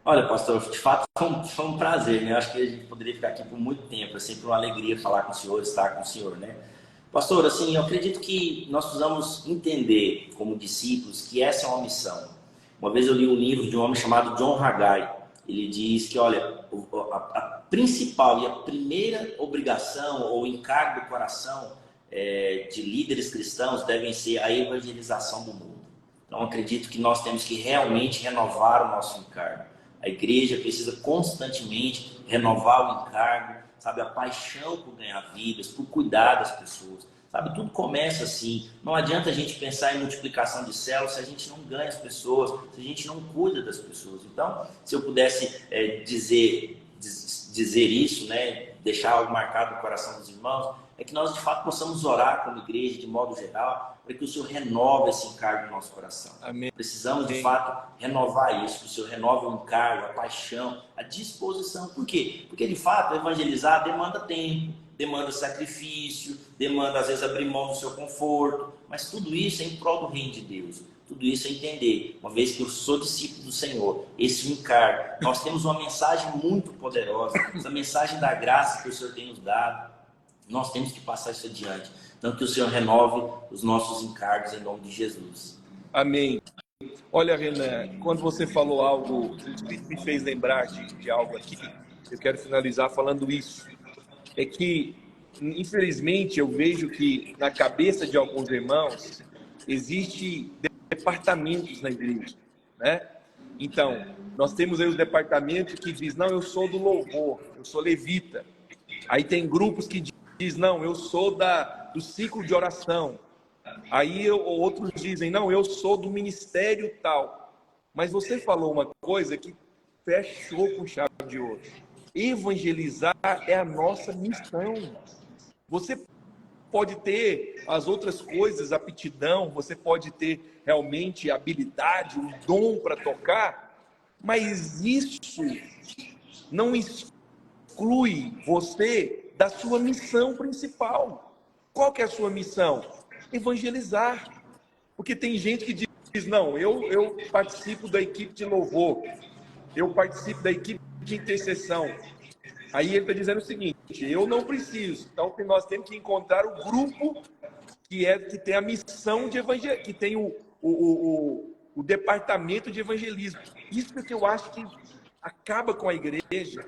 Olha, pastor, de fato foi um prazer, né? Eu acho que a gente poderia ficar aqui por muito tempo. É sempre uma alegria falar com o senhor, estar com o senhor, né? Pastor, assim, eu acredito que nós precisamos entender, como discípulos, que essa é uma missão. Uma vez eu li um livro de um homem chamado John Haggai. Ele diz que, olha, a principal e a primeira obrigação ou encargo do coração de líderes cristãos devem ser a evangelização do mundo. Então, acredito que nós temos que realmente renovar o nosso encargo. A igreja precisa constantemente renovar o encargo, sabe, a paixão por ganhar vidas, por cuidar das pessoas. Sabe, tudo começa assim. Não adianta a gente pensar em multiplicação de células se a gente não ganha as pessoas, se a gente não cuida das pessoas. Então, se eu pudesse dizer isso, né, deixar algo marcado no coração dos irmãos, é que nós de fato possamos orar como igreja, de modo geral, para que o Senhor renove esse encargo no nosso coração. Amém. Precisamos de fato renovar isso, que o Senhor renove o encargo, a paixão, a disposição. Por quê? Porque de fato evangelizar demanda tempo, demanda sacrifício, demanda às vezes abrir mão do seu conforto, mas tudo isso é em prol do reino de Deus. Tudo isso é entender, uma vez que eu sou discípulo do Senhor, esse encargo. Nós temos uma mensagem muito poderosa, essa mensagem da graça que o Senhor tem nos dado. Nós temos que passar isso adiante. Então que o Senhor renove os nossos encargos em nome de Jesus. Amém. Olha, Renan, quando você falou algo, o Espírito me fez lembrar de algo aqui. Eu quero finalizar falando isso. É que, infelizmente, eu vejo que na cabeça de alguns irmãos existe departamentos na igreja, né? Então, nós temos aí os departamentos que diz, não, eu sou do louvor, eu sou levita. Aí tem grupos que diz, não, eu sou do ciclo de oração. Aí outros dizem, não, eu sou do ministério tal. Mas você falou uma coisa que fechou com chave de ouro. Evangelizar é a nossa missão. Você pode ter as outras coisas, aptidão, você pode ter realmente habilidade, um dom para tocar, mas isso não exclui você da sua missão principal. Qual que é a sua missão? Evangelizar. Porque tem gente que diz, não, eu participo da equipe de louvor, eu participo da equipe de intercessão. Aí ele está dizendo o seguinte, eu não preciso. Então nós temos que encontrar o grupo que tem a missão de evangelismo, que tem o departamento de evangelismo. Isso que eu acho que acaba com a igreja.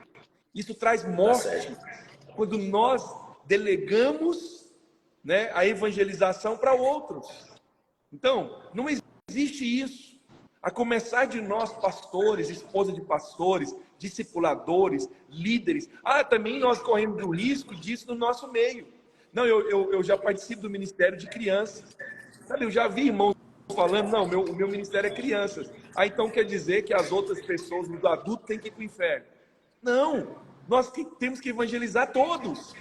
Isso traz morte. Quando nós delegamos, né, a evangelização para outros. Então, não existe isso. A começar de nós, pastores, esposa de pastores, discipuladores, líderes. Também nós corremos o risco disso no nosso meio. Não, eu já participo do ministério de crianças. Sabe, eu já vi irmãos falando, não, o meu ministério é crianças. Então quer dizer que as outras pessoas, os adultos, têm que ir para o inferno. Não, nós temos que evangelizar todos.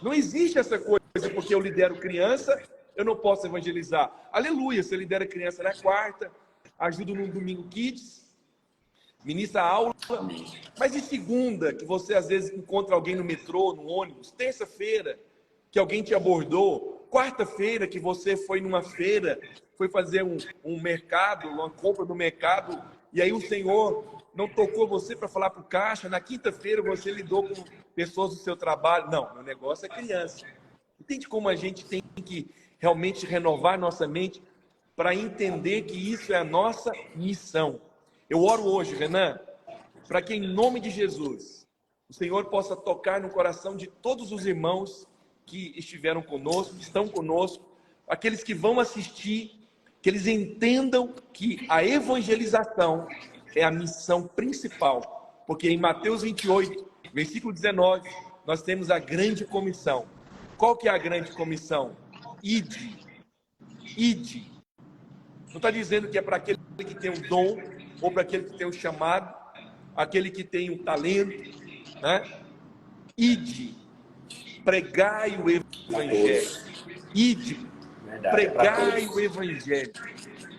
Não existe essa coisa, porque eu lidero criança, eu não posso evangelizar. Aleluia, você lidera criança na quarta, ajuda no domingo kids, ministra aula, mas e segunda, que você às vezes encontra alguém no metrô, no ônibus, terça-feira, que alguém te abordou, quarta-feira, que você foi numa feira, foi fazer um mercado, uma compra no mercado, e aí o Senhor não tocou você para falar para o caixa, na quinta-feira você lidou com pessoas do seu trabalho. Não, meu negócio é criança. Entende como a gente tem que realmente renovar nossa mente para entender que isso é a nossa missão. Eu oro hoje, Renan, para que em nome de Jesus, o Senhor possa tocar no coração de todos os irmãos que estiveram conosco, que estão conosco, aqueles que vão assistir, que eles entendam que a evangelização é a missão principal. Porque em Mateus 28, versículo 19, nós temos a grande comissão. Qual que é a grande comissão? Ide. Ide. Não está dizendo que é para aquele que tem um dom, ou para aquele que tem um chamado, aquele que tem um talento, né? Ide, pregai o evangelho. Ide, pregai o evangelho.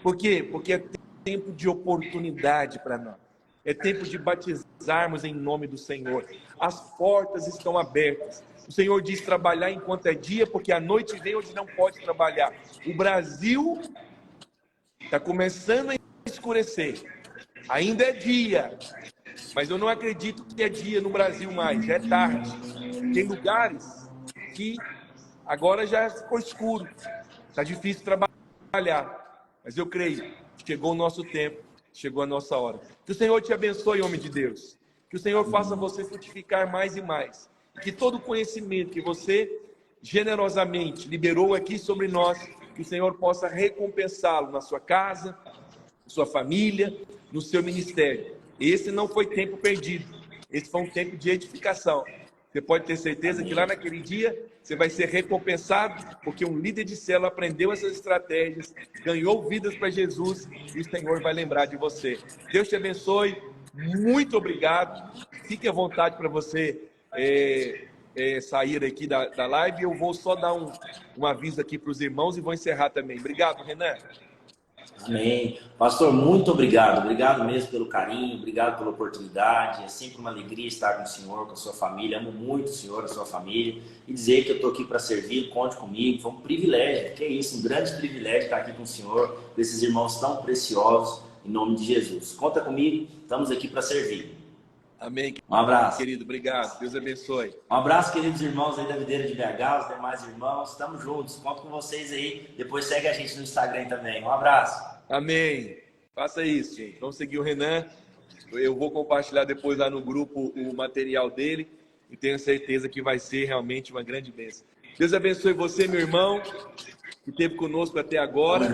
Por quê? Porque é tempo de oportunidade para nós. É tempo de batizarmos em nome do Senhor. As portas estão abertas. O Senhor diz trabalhar enquanto é dia, porque a noite vem onde não pode trabalhar. O Brasil está começando a escurecer. Ainda é dia, mas eu não acredito que é dia no Brasil mais. Já é tarde. Tem lugares que agora já ficou escuro. Está difícil trabalhar. Mas eu creio que chegou o nosso tempo, chegou a nossa hora. Que o Senhor te abençoe, homem de Deus. Que o Senhor faça você frutificar mais e mais. Que todo o conhecimento que você generosamente liberou aqui sobre nós, que o Senhor possa recompensá-lo na sua casa, na sua família, no seu ministério. Esse não foi tempo perdido. Esse foi um tempo de edificação. Você pode ter certeza que lá naquele dia você vai ser recompensado, porque um líder de célula aprendeu essas estratégias, ganhou vidas para Jesus e o Senhor vai lembrar de você. Deus te abençoe. Muito obrigado. Fique à vontade para você sair aqui da live. Eu vou só dar um aviso aqui para os irmãos e vou encerrar também. Obrigado, Renan. Amém. Pastor, muito obrigado. Obrigado mesmo pelo carinho, obrigado pela oportunidade. É sempre uma alegria estar com o senhor, com a sua família. Amo muito o senhor, a sua família. E dizer que eu estou aqui para servir, conte comigo. Foi um privilégio, que é isso, um grande privilégio estar aqui com o senhor, com esses irmãos tão preciosos, em nome de Jesus. Conta comigo, estamos aqui para servir. Amém. Um abraço. Querido, obrigado. Deus abençoe. Um abraço, queridos irmãos aí da Videira de BH, os demais irmãos. Estamos juntos. Conto com vocês aí. Depois segue a gente no Instagram também. Um abraço. Amém. Faça isso, gente. Vamos seguir o Renan. Eu vou compartilhar depois lá no grupo o material dele e tenho certeza que vai ser realmente uma grande bênção. Deus abençoe você, meu irmão, que esteve conosco até agora.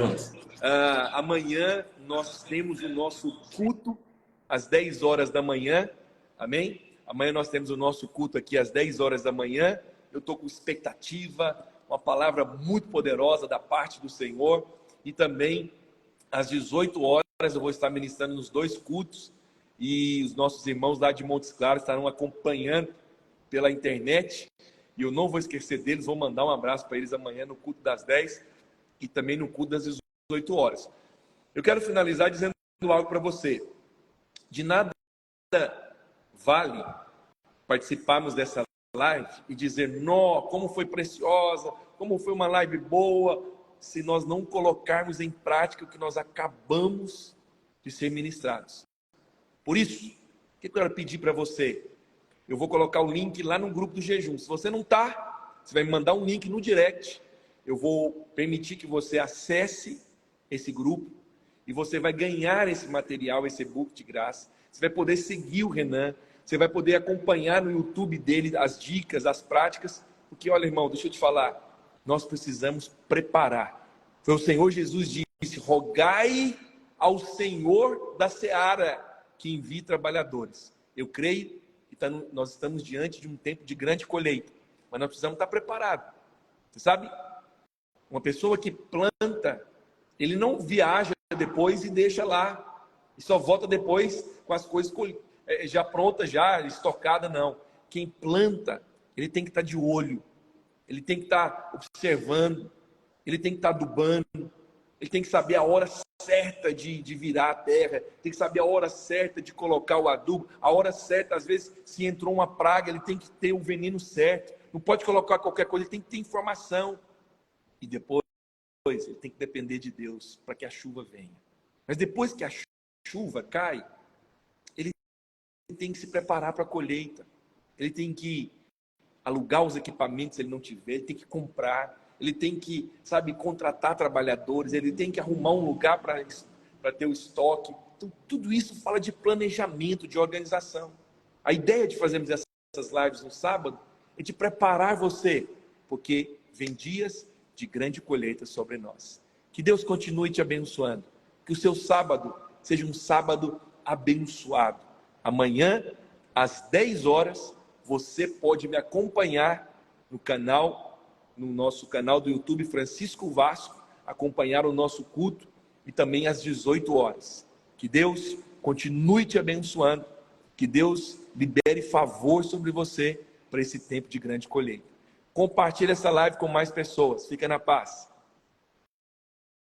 Amanhã nós temos o nosso culto às 10 horas da manhã. Amém? Amanhã nós temos o nosso culto aqui às 10 horas da manhã. Eu estou com expectativa, uma palavra muito poderosa da parte do Senhor. E também às 18 horas eu vou estar ministrando nos 2 cultos. E os nossos irmãos lá de Montes Claros estarão acompanhando pela internet. E eu não vou esquecer deles, vou mandar um abraço para eles amanhã no culto das 10 e também no culto das 18 horas. Eu quero finalizar dizendo algo para você. De nada vale participarmos dessa live e dizer, nó, como foi preciosa, como foi uma live boa, se nós não colocarmos em prática o que nós acabamos de ser ministrados. Por isso, o que eu quero pedir para você? Eu vou colocar o link lá no grupo do jejum. Se você não está, você vai me mandar um link no direct. Eu vou permitir que você acesse esse grupo e você vai ganhar esse material, esse e-book de graça. Você vai poder seguir o Renan, você vai poder acompanhar no YouTube dele as dicas, as práticas, porque olha, irmão, deixa eu te falar, nós precisamos preparar. Foi o Senhor Jesus disse, rogai ao Senhor da seara que envie trabalhadores. Eu creio que nós estamos diante de um tempo de grande colheita, mas nós precisamos estar preparados. Você sabe, uma pessoa que planta, ele não viaja depois e deixa lá, e só volta depois com as coisas já prontas, já estocadas, não. Quem planta, ele tem que estar de olho, ele tem que estar observando, ele tem que estar adubando, ele tem que saber a hora certa de virar a terra, tem que saber a hora certa de colocar o adubo, a hora certa, às vezes, se entrou uma praga, ele tem que ter o veneno certo, não pode colocar qualquer coisa, ele tem que ter informação. E depois, ele tem que depender de Deus para que a chuva venha. Mas depois que a chuva cai, ele tem que se preparar para a colheita. Ele tem que alugar os equipamentos se ele não tiver, ele tem que comprar, ele tem que, contratar trabalhadores, ele tem que arrumar um lugar para ter o estoque. Então, tudo isso fala de planejamento, de organização. A ideia de fazermos essas lives no sábado é de preparar você, porque vem dias de grande colheita sobre nós. Que Deus continue te abençoando. Que o seu sábado seja um sábado abençoado. Amanhã, às 10 horas, você pode me acompanhar no nosso canal do YouTube Francisco Vasco, acompanhar o nosso culto e também às 18 horas. Que Deus continue te abençoando, que Deus libere favor sobre você para esse tempo de grande colheita. Compartilhe essa live com mais pessoas. Fica na paz.